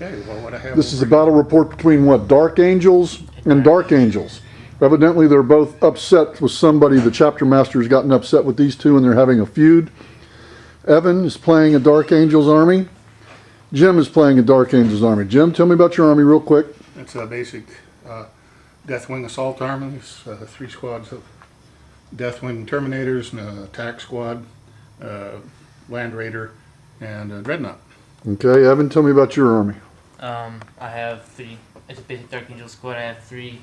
Okay, well, what I have. This is a battle report between what? Dark Angels and Dark Angels. Evidently, they're both upset with somebody. The chapter master has gotten upset with these two, and they're having a feud. Evan is playing a Dark Angels army. Jim is playing a Dark Angels army. Jim, tell me about your army real quick. It's a basic Deathwing assault armies, 3 squads of Deathwing Terminators, and an attack squad, Land Raider, and a Dreadnought. Okay, Evan, tell me about your army. I have 3. It's a basic Dark Angel squad. I have 2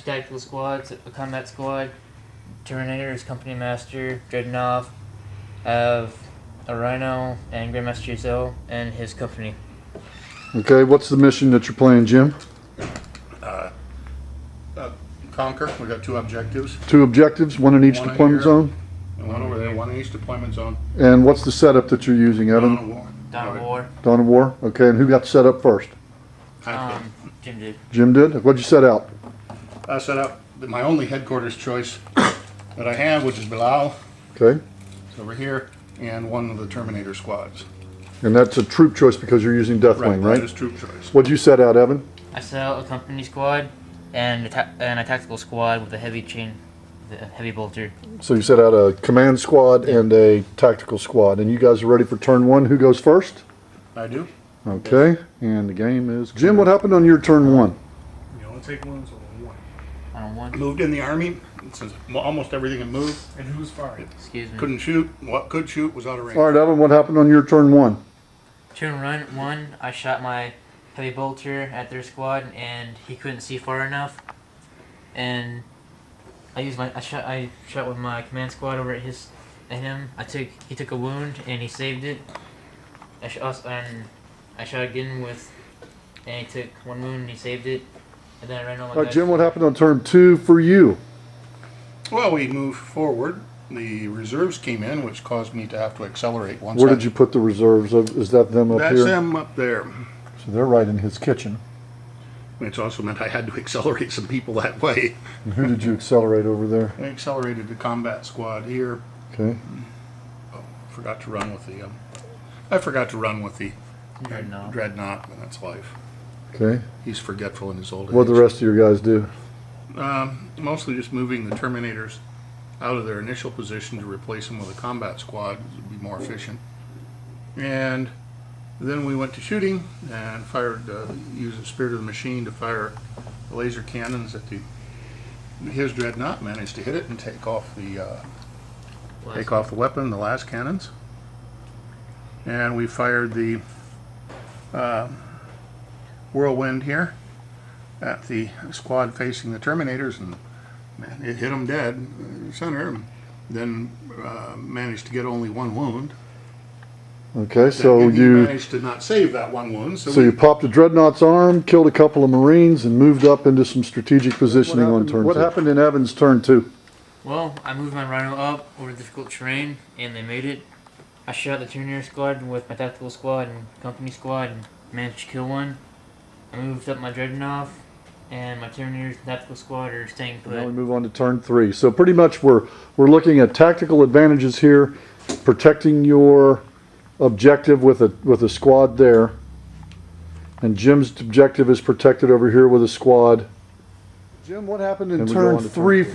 tactical squads, a combat squad, Terminators, Company Master, Dreadnought. I have a Rhino and Grandmaster Giselle and his company. Okay, what's the mission that you're playing, Jim? Conquer. We got 2 objectives. 2 objectives, one in each One deployment here. zone. And one over there, one in each deployment zone. And what's the setup that you're using, Evan? Dawn of War. Dawn of War. Dawn of War. Okay, and who got set up first? Jim did. Jim did? What'd you set out? I set up my only headquarters choice that I have, which is Bilal. Okay. It's over here, and one of the Terminator squads. And that's a troop choice because you're using Deathwing, right? That is troop choice. What'd you set out, Evan? I set out a company squad and a tactical squad with a heavy chain, a heavy bolter. So you set out a command squad and a tactical squad. And you guys are ready for turn 1. Who goes first? I do. Okay. And the game is... Jim, what happened on your turn 1? You only take one, so one. On 1. Moved in the army. Since almost everything had moved. And who's firing? Excuse me. Couldn't shoot. What could shoot was out of range. All right, Evan, what happened on your turn 1? Turn 1, I shot my heavy bolter at their squad, and he couldn't see far enough. And I shot with my command squad over at him. He took a wound, and he saved it. I shot again and he took 1 wound, and he saved it. And then I ran all my All right, guys. Jim, what happened on turn 2 for you? Well, we moved forward. The reserves came in, which caused me to have to accelerate once. Where did you put the reserves? Is that them up That's here? them up there. So they're right in his kitchen. Which also meant I had to accelerate some people that way. And who did you accelerate over there? I accelerated the combat squad here. Okay. Forgot to run with the. I forgot to run with the Dreadnought. Dreadnought, and that's life. Okay. He's forgetful in his old age. What did the rest of your guys do? Mostly just moving the Terminators out of their initial position to replace them with a combat squad would be more efficient. And then we went to shooting and fired, used the Spirit of the Machine to fire the laser cannons at his Dreadnought. Managed to hit it and take off the weapon, the last cannons. And we fired the Whirlwind here at the squad facing the Terminators, and man, it hit them dead center. Then managed to get only 1 wound. Okay, so And he you managed to not save that 1 wound. so you popped a Dreadnought's arm, killed a couple of Marines, and moved up into some strategic positioning on turn 2. What happened in Evan's turn 2? Well, I moved my Rhino up over difficult terrain, and they made it. I shot the Terminator squad with my tactical squad and company squad, and managed to kill 1. I moved up my Dreadnought, and my Terminators and tactical squad are staying put. Now we move on to turn 3. So pretty much we're looking at tactical advantages here, protecting your objective with a squad there, and Jim's objective is protected over here with a squad. Jim, what happened in turn 3 for you?